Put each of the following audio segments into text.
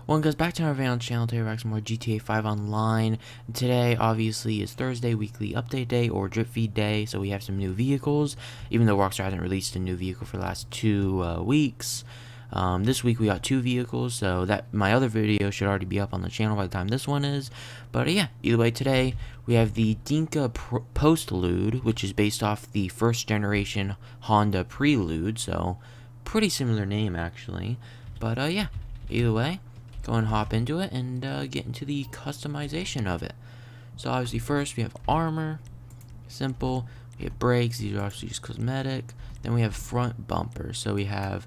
Well, guys, back to our video on the channel. Today we're back some more GTA 5 Online. And today, obviously, is Thursday, weekly update day, or drip feed day, so we have some new vehicles, even though Rockstar hasn't released a new vehicle for the last 2 weeks. This week we got 2 vehicles, so that my other video should already be up on the channel by the time this one is. But yeah, either way, today we have the Dinka Postlude, which is based off the first generation Honda Prelude, so pretty similar name actually. But yeah, either way, go and hop into it and get into the customization of it. So obviously first we have armor, simple. We have brakes, these are obviously just cosmetic. Then we have front bumper, so we have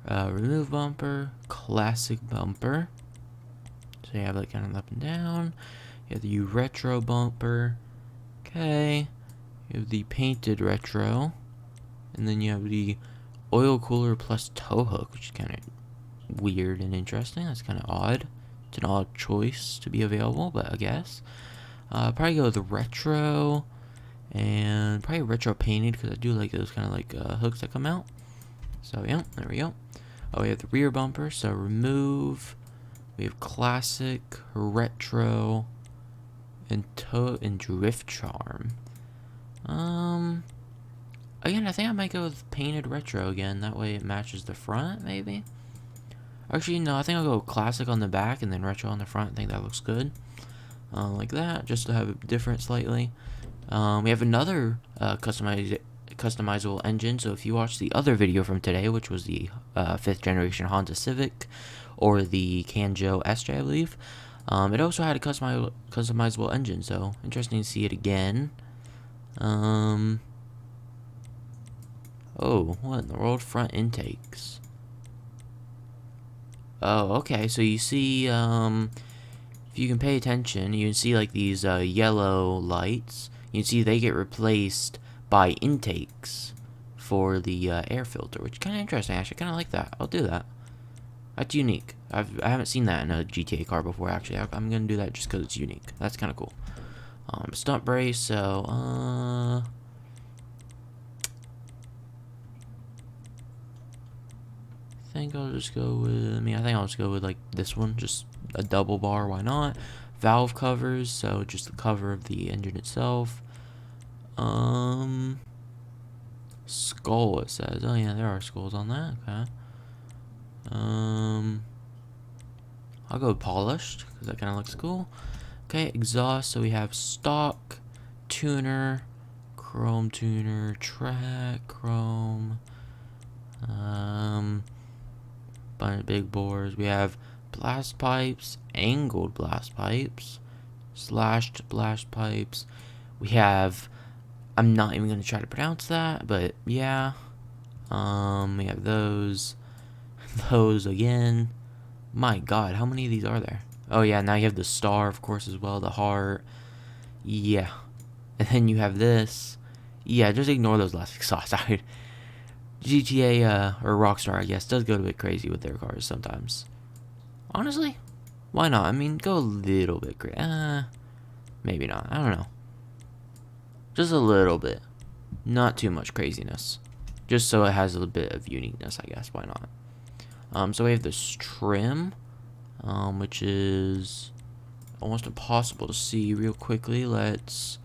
remove bumper, classic bumper. So you have like kind of up and down. You have the retro bumper. Okay. You have the painted retro. And then you have the oil cooler plus tow hook, which is kind of weird and interesting. That's kind of odd. It's an odd choice to be available, but I guess. Probably go with the retro. And probably retro painted, because I do like those kind of like hooks that come out. So yeah, there we go. Oh, we have the rear bumper, so remove. We have classic, retro, and tow and drift charm. Again, I think I might go with painted retro again. That way it matches the front, maybe. Actually, no, I think I'll go classic on the back and then retro on the front. I think that looks good. Like that, just to have it different slightly. We have another customizable engine. So if you watch the other video from today, which was the 5th generation Honda Civic, or the Kanjo SJ, I believe, it also had a customizable engine. So interesting to see it again. Oh, what in the world? Front intakes. Oh, okay. So you see, if you can pay attention, you can see like these yellow lights. You can see they get replaced by intakes for the air filter, which is kind of interesting. Actually, kind of like that. I'll do that. That's unique. I haven't seen that in a GTA car before. Actually, I'm gonna do that just because it's unique. That's kind of cool. Stunt brace. So, I think I'll just go with. I think I'll just go with like this one, just a double bar. Why not? Valve covers. So just the cover of the engine itself. Skull, it says. Oh yeah, there are skulls on that. Okay. I'll go polished because that kind of looks cool. Okay, exhaust. So we have stock, tuner, chrome tuner, track, chrome. Bunch of big bores. We have blast pipes, angled blast pipes, slashed blast pipes. We have. I'm not even gonna try to pronounce that, but yeah. We have those. Those again. My God, how many of these are there? Oh yeah, now you have the star, of course, as well. The heart. Yeah. And then you have this. Yeah, just ignore those last exhausts. GTA or Rockstar, I guess, does go a bit crazy with their cars sometimes. Honestly, why not? I mean, go a little bit crazy. Maybe not. I don't know. Just a little bit. Not too much craziness. Just so it has a little bit of uniqueness, I guess. Why not? So we have this trim, which is almost impossible to see real quickly. Let's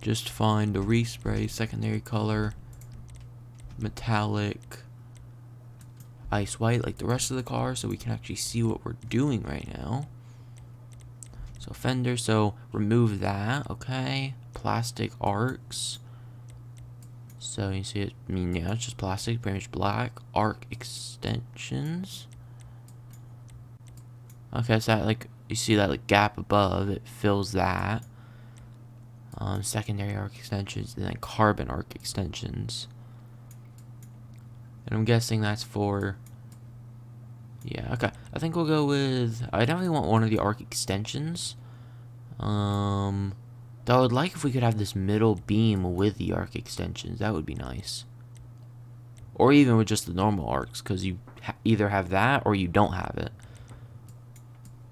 just find the respray, secondary color, metallic, ice white, like the rest of the car, so we can actually see what we're doing right now. So fender, so remove that, okay. Plastic arcs. So you see it, I mean, yeah, it's just plastic, pretty much black. Arc extensions. Okay, so that, like, you see that like gap above, it fills that. Secondary arc extensions, and then carbon arc extensions. And I'm guessing that's for, yeah, okay. I think we'll go with, I definitely want one of the arc extensions. Though I would like if we could have this middle beam with the arc extensions. That would be nice. Or even with just the normal arcs, because you either have that or you don't have it.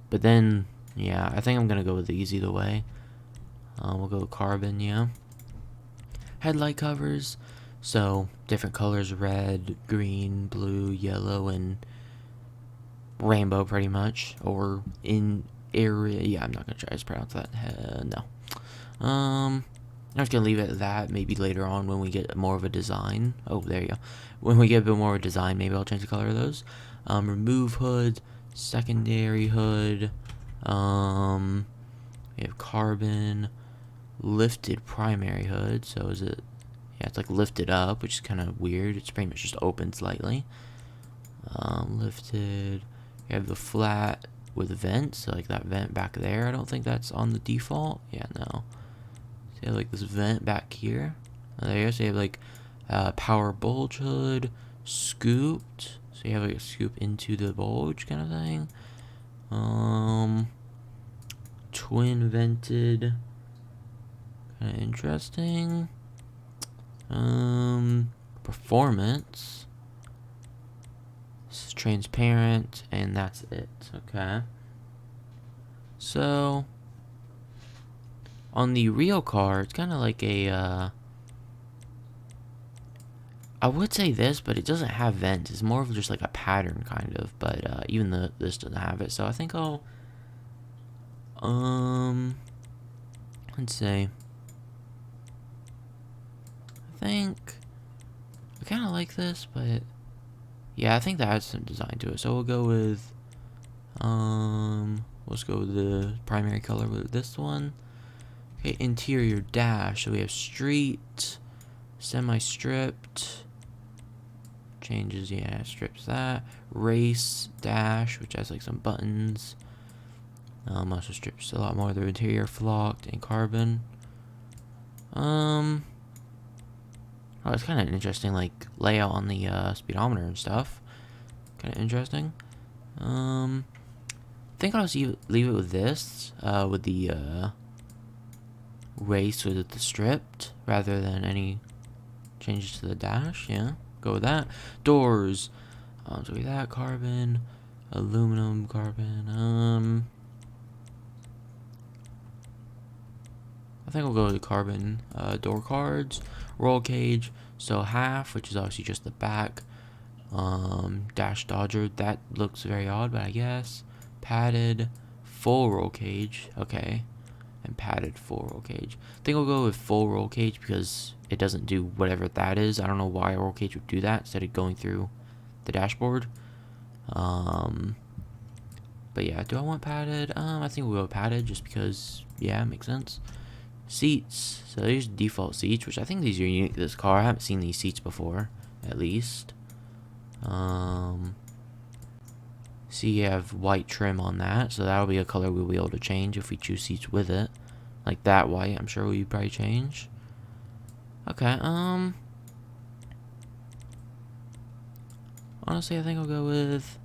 But then, yeah, I think I'm going to go with these either way. We'll go with carbon, yeah. Headlight covers. So, different colors, red, green, blue, yellow, and rainbow pretty much, or in area. Yeah, I'm not gonna try to pronounce that. No. I'm just gonna leave it at that. Maybe later on when we get more of a design. Oh, there you go. When we get a bit more of a design, maybe I'll change the color of those. Remove hood, secondary hood. We have carbon, lifted primary hood. So is it? Yeah, it's like lifted up, which is kind of weird. It's pretty much just open slightly. Lifted. You have the flat with vents, so like that vent back there. I don't think that's on the default. Yeah, no. So you have like this vent back here. There you go. So you have like power bulge hood, scooped. So you have like a scoop into the bulge kind of thing. Twin vented. Kind of interesting. Performance. This is transparent, and that's it. Okay. So on the real car, it's kind of like a. I would say this, but it doesn't have vents. It's more of just like a pattern, kind of. But even this doesn't have it, so I think I'll. Let's say. I think I kind of like this, but yeah, I think that adds some design to it. So we'll go with let's go with the primary color with this one. Okay, interior dash. So we have street, semi-stripped. Changes, yeah, strips that. Race dash, which has like some buttons. Also strips a lot more of the interior, flocked and carbon. Oh, it's kind of interesting, like layout on the speedometer and stuff. Kind of interesting. I think I'll just leave it with this, with the race with the stripped, rather than any changes to the dash. Yeah, go with that. Doors. So we have that carbon, aluminum, carbon. I think we'll go with the carbon door cards. Roll cage, so half, which is obviously just the back. Dash dodger, that looks very odd, but I guess. Padded, full roll cage, okay. And padded full roll cage. I think we'll go with full roll cage because it doesn't do whatever that is. I don't know why a roll cage would do that instead of going through the dashboard. But yeah, do I want padded? I think we'll go with padded just because, yeah, it makes sense. Seats, so there's default seats, which I think these are unique to this car. I haven't seen these seats before, at least. See, you have white trim on that, so that'll be a color we'll be able to change if we choose seats with it. Like that white, I'm sure we'll probably change. Okay, honestly, I think I'll go with.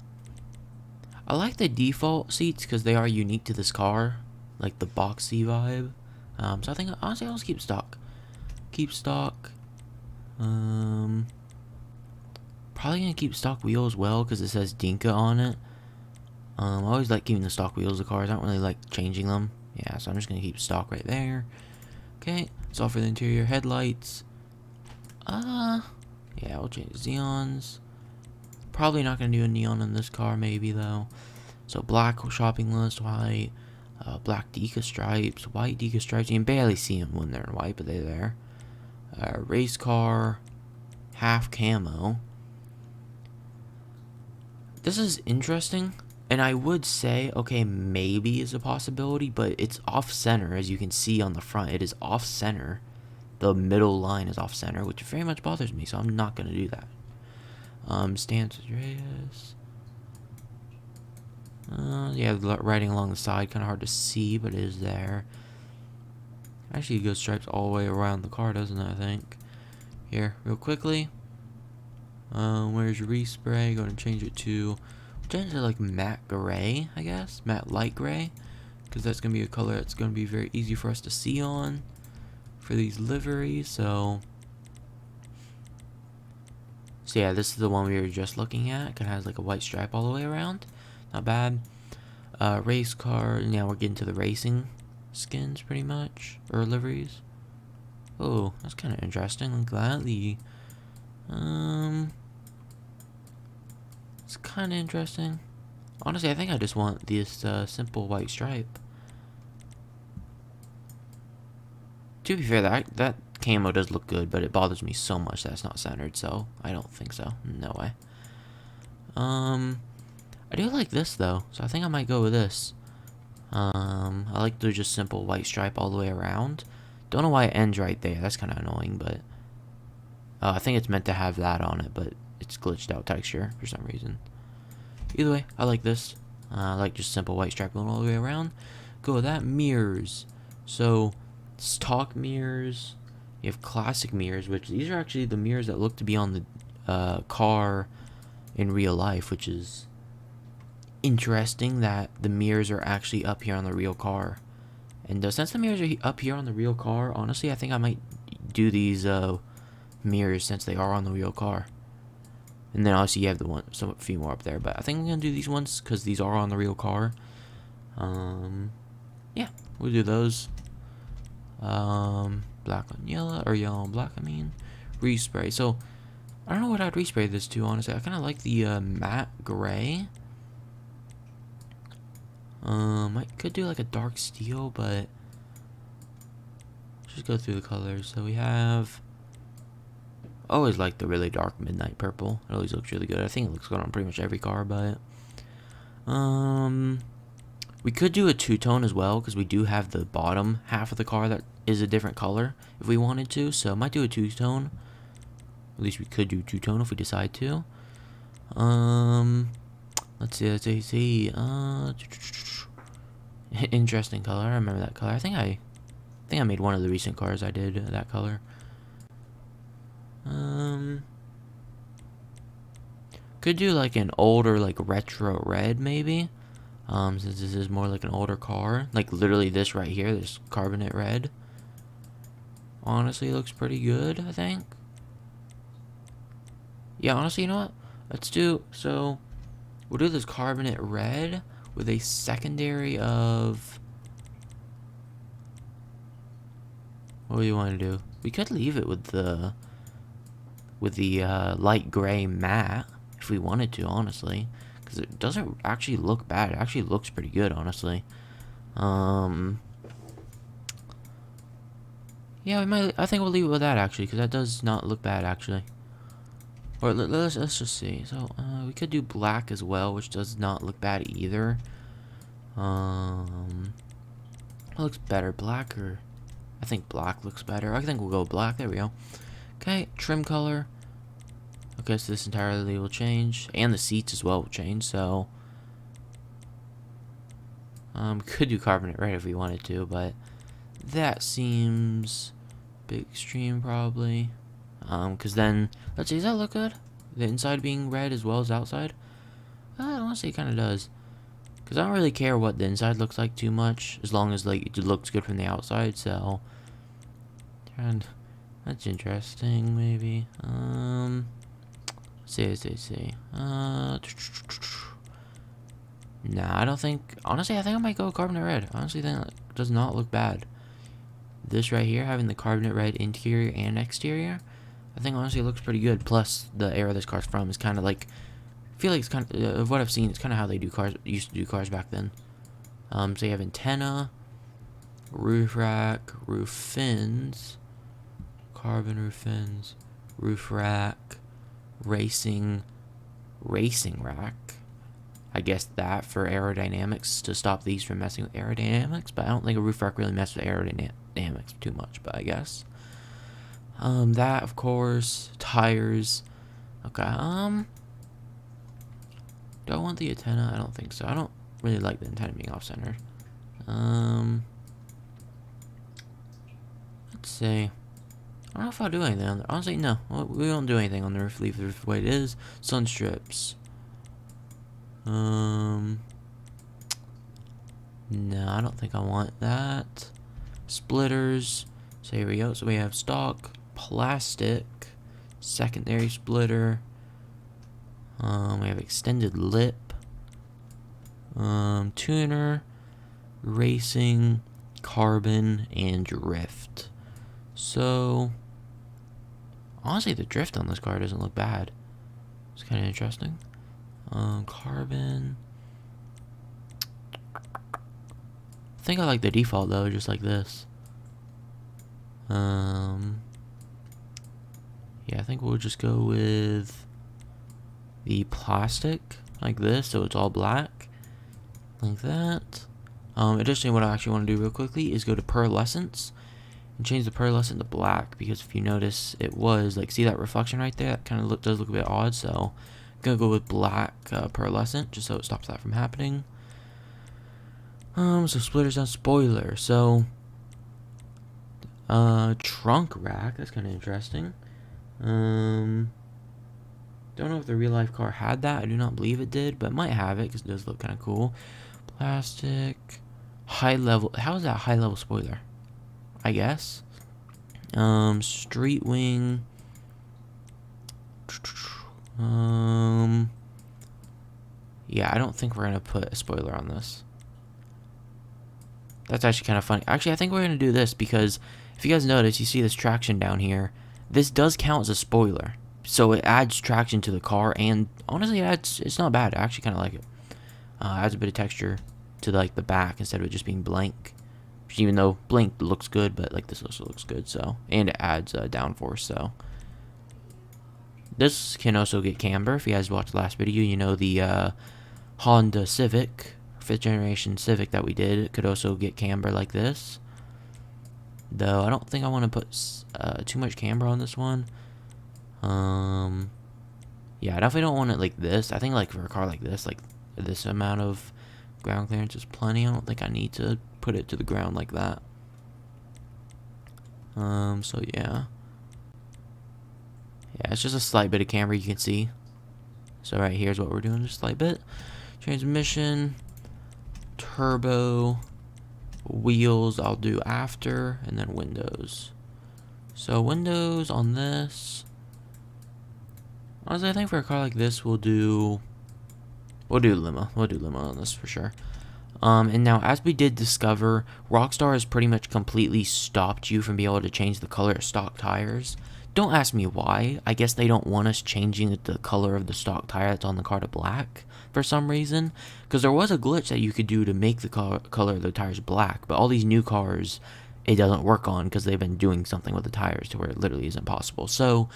I like the default seats because they are unique to this car, like the boxy vibe. So I think honestly I'll just keep stock. Keep stock. Probably gonna keep stock wheels as well because it says Dinka on it. I always like keeping the stock wheels of cars. I don't really like changing them. Yeah, so I'm just gonna keep stock right there. Okay, it's all for the interior. Headlights. Yeah, we'll change Xeons. Probably not gonna do a neon in this car, maybe though. So black shopping list, white. Black Dinka stripes, white Dinka stripes. You can barely see them when they're in white, but they're there. Race car, half camo. This is interesting, and I would say, okay, maybe is a possibility, but it's off center, as you can see on the front. It is off center. The middle line is off center, which very much bothers me, so I'm not gonna do that. Stance with Reyes. Yeah, the writing along the side, kind of hard to see, but it is there. Actually, it goes stripes all the way around the car, doesn't it, I think? Here, real quickly. Where's your respray? Going to change it to like matte gray, I guess. Matte light gray. Because that's going to be a color that's going to be very easy for us to see on for these liveries, so yeah, this is the one we were just looking at. Kind of has like a white stripe all the way around. Not bad. Race car. Now we're getting to the racing skins, pretty much, or liveries. Oh, that's kind of interesting. Look at that. It's kind of interesting. Honestly, I think I just want this simple white stripe. To be fair, that camo does look good, but it bothers me so much that it's not centered, so I don't think so. No way. I do like this, though, so I think I might go with this. I like the just simple white stripe all the way around. Don't know why it ends right there. That's kind of annoying, but... I think it's meant to have that on it, but it's glitched out texture for some reason. Either way, I like this. I like just simple white stripe going all the way around. Go with that. Mirrors. So, stock mirrors. You have classic mirrors, which these are actually the mirrors that look to be on the car in real life, which is interesting that the mirrors are actually up here on the real car. And since the mirrors are up here on the real car, honestly, I think I might do these mirrors since they are on the real car. And then obviously you have the a few more up there, but I think I'm gonna do these ones because these are on the real car. Yeah, we'll do those. Black on yellow, or yellow on black, I mean. Respray. So, I don't know what I'd respray this to, honestly. I kind of like the matte gray. I could do like a dark steel, but just go through the colors. So we have... always like the really dark midnight purple. It always looks really good. I think it looks good on pretty much every car, but... we could do a two-tone as well, because we do have the bottom half of the car that is a different color, if we wanted to. So, might do a two-tone. At least we could do two-tone if we decide to. Let's see. Interesting color. I remember that color. I think I made one of the recent cars I did that color. Could do like an older, like retro red maybe. Since this is more like an older car, like literally this right here, this carbonate red. Honestly, looks pretty good, I think. Yeah, honestly, you know what? Let's do, so, we'll do this carbonate red with a secondary of... what do you want to do? We could leave it with the light gray matte, if we wanted to, honestly. Because it doesn't actually look bad. It actually looks pretty good, honestly. Yeah, I think we'll leave it with that, actually, because that does not look bad, actually. Or let's just see. So we could do black as well, which does not look bad either. What looks better, black or? I think black looks better. I think we'll go black. There we go. Okay, trim color. Okay, so this entirely will change, and the seats as well will change. So could do carbonate red if we wanted to, but that seems big extreme probably. Because then, let's see, does that look good? The inside being red as well as outside? I honestly, it kind of does. Because I don't really care what the inside looks like too much, as long as, like, it looks good from the outside, so... and that's interesting, maybe. Let's see. Nah, I don't think... honestly, I think I might go carbonate red. Honestly, that does not look bad. This right here, having the carbonate red interior and exterior... I think honestly it looks pretty good. Plus, the era this car's from is kind of like, I feel like it's kind of what I've seen. It's kind of how they used to do cars back then. So you have antenna, roof rack, roof fins, carbon roof fins, roof rack, racing rack. I guess that for aerodynamics to stop these from messing with aerodynamics. But I don't think a roof rack really messes with aerodynamics too much. But I guess. That, of course, tires. Okay, do I want the antenna? I don't think so. I don't really like the antenna being off-center. Let's see. I don't know if I'll do anything on there. Honestly, no. We won't do anything on the roof. Leave the roof the way it is. Sun strips. No, I don't think I want that. Splitters. So here we go. So we have stock. Plastic, secondary splitter, we have extended lip, tuner, racing, carbon, and drift. So, honestly, the drift on this car doesn't look bad. It's kind of interesting. Carbon, think I like the default though, just like this. Yeah, I think we'll just go with the plastic like this, so it's all black, like that. Additionally, what I actually want to do real quickly is go to pearlescence and change the pearlescent to black, because if you notice, it was like, see that reflection right there? That kind of does look a bit odd. So I'm gonna go with black pearlescent just so it stops that from happening. So splitters down, spoiler. So trunk rack, that's kind of interesting. Don't know if the real life car had that. I do not believe it did, but it might have it because it does look kind of cool. Plastic, high level. How is that high level spoiler? I guess. Street wing. Yeah, I don't think we're gonna put a spoiler on this. That's actually kind of funny. Actually, I think we're gonna do this because if you guys notice, you see this traction down here. This does count as a spoiler, so it adds traction to the car, and honestly, it's not bad. I actually kind of like it. Adds a bit of texture to like the back instead of it just being blank. Even though blank looks good, but like this also looks good. So, and it adds downforce. So this can also get camber. If you guys watched the last video, you know the Honda Civic, 5th generation Civic that we did, it could also get camber like this. Though I don't think I want to put too much camber on this one. Yeah, I definitely don't want it like this. I think like for a car like this amount of ground clearance is plenty. I don't think I need to put it to the ground like that. So yeah. Yeah, it's just a slight bit of camber, you can see. So right here's what we're doing, just a slight bit. Transmission, turbo, wheels I'll do after, and then windows. So windows on this. Honestly, I think for a car like this, we'll do limo. We'll do limo on this for sure. And now, as we did discover, Rockstar has pretty much completely stopped you from being able to change the color of stock tires. Don't ask me why. I guess they don't want us changing the color of the stock tire that's on the car to black for some reason. Because there was a glitch that you could do to make the color of the tires black, but all these new cars, it doesn't work on because they've been doing something with the tires to where it literally isn't possible. So,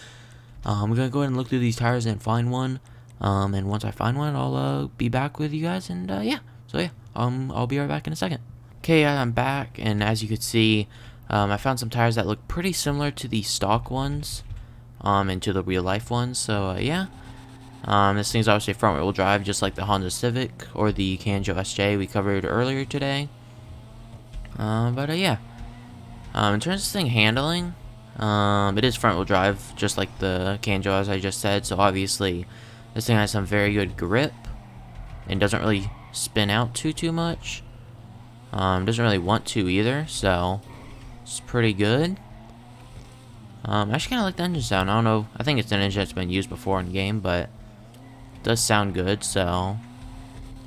I'm going to go ahead and look through these tires and find one. And once I find one, I'll be back with you guys, and yeah. So yeah, I'll be right back in a second. Okay, I'm back, and as you can see, I found some tires that look pretty similar to the stock ones, and to the real life ones. So yeah, this thing's obviously front wheel drive, just like the Honda Civic or the Kanjo SJ we covered earlier today. But yeah, in terms of this thing handling, it is front wheel drive, just like the Kanjo as I just said. So obviously, this thing has some very good grip and doesn't really spin out too much. Doesn't really want to either, so it's pretty good. I actually kind of like the engine sound. I don't know. I think it's an engine that's been used before in game, but it does sound good. So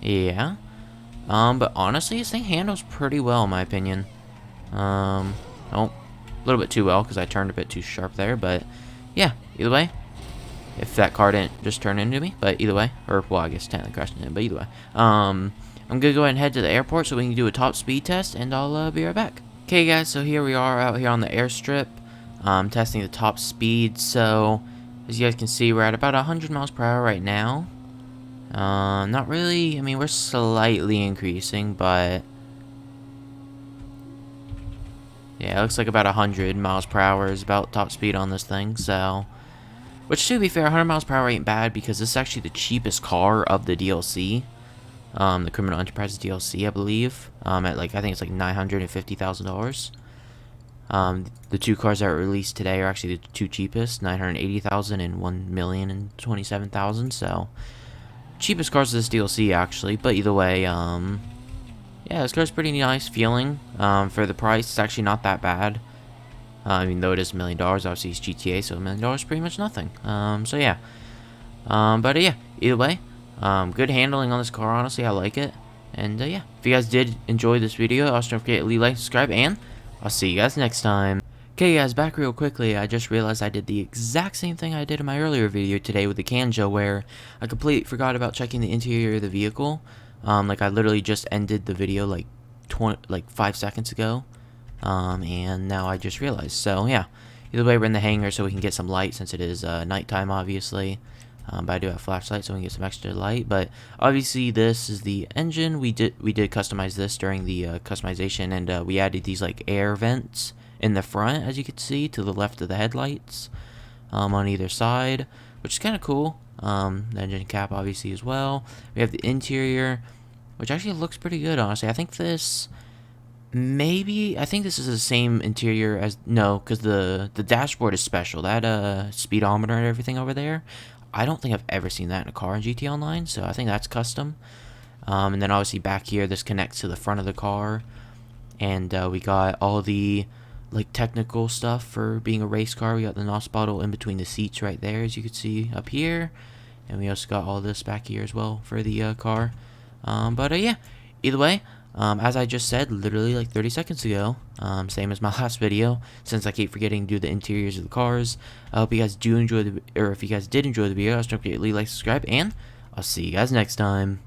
yeah. But honestly, this thing handles pretty well in my opinion. Oh, a little bit too well because I turned a bit too sharp there. But yeah, either way. If that car didn't just turn into me, but either way, or well, I guess technically crashed into it, but either way, I'm gonna go ahead and head to the airport so we can do a top speed test, and I'll be right back. Okay, guys, so here we are out here on the airstrip, testing the top speed. So as you guys can see, we're at about 100 miles per hour right now. Not really. I mean, we're slightly increasing, but yeah, it looks like about 100 miles per hour is about top speed on this thing. So. Which, to be fair, 100 miles per hour ain't bad because this is actually the cheapest car of the DLC. The Criminal Enterprises DLC, I believe. At like, I think it's like $950,000. The two cars that are released today are actually the two cheapest, $980,000 and $1,027,000. So, cheapest cars of this DLC actually. But either way, yeah, this car's pretty nice feeling. For the price, it's actually not that bad. Even though it is $1 million, obviously it's GTA, so $1 million is pretty much nothing. So yeah. But yeah, either way, good handling on this car, honestly, I like it. And yeah, if you guys did enjoy this video, also don't forget to leave, like, subscribe, and I'll see you guys next time. Okay guys, back real quickly, I just realized I did the exact same thing I did in my earlier video today with the Kanjo, where I completely forgot about checking the interior of the vehicle. Like I literally just ended the video like like 5 seconds ago, and now I just realized. So yeah, either way, we're in the hangar so we can get some light since it is nighttime, obviously. But I do have flashlight so we can get some extra light. But obviously, this is the engine. We did customize this during the customization, and we added these like air vents in the front, as you can see, to the left of the headlights, on either side, which is kind of cool. The engine cap, obviously, as well. We have the interior, which actually looks pretty good, honestly. I think this is the same interior as, no, because the dashboard is special. That speedometer and everything over there, I don't think I've ever seen that in a car in GT Online, so I think that's custom. And then obviously back here, this connects to the front of the car, and we got all the like technical stuff for being a race car. We got the NOS bottle in between the seats right there, as you can see up here, and we also got all this back here as well for the car. But yeah, either way, as I just said literally like 30 seconds ago, same as my last video, since I keep forgetting to do the interiors of the cars. I hope you guys do enjoy or if you guys did enjoy the video, don't forget to leave, like, subscribe, and I'll see you guys next time.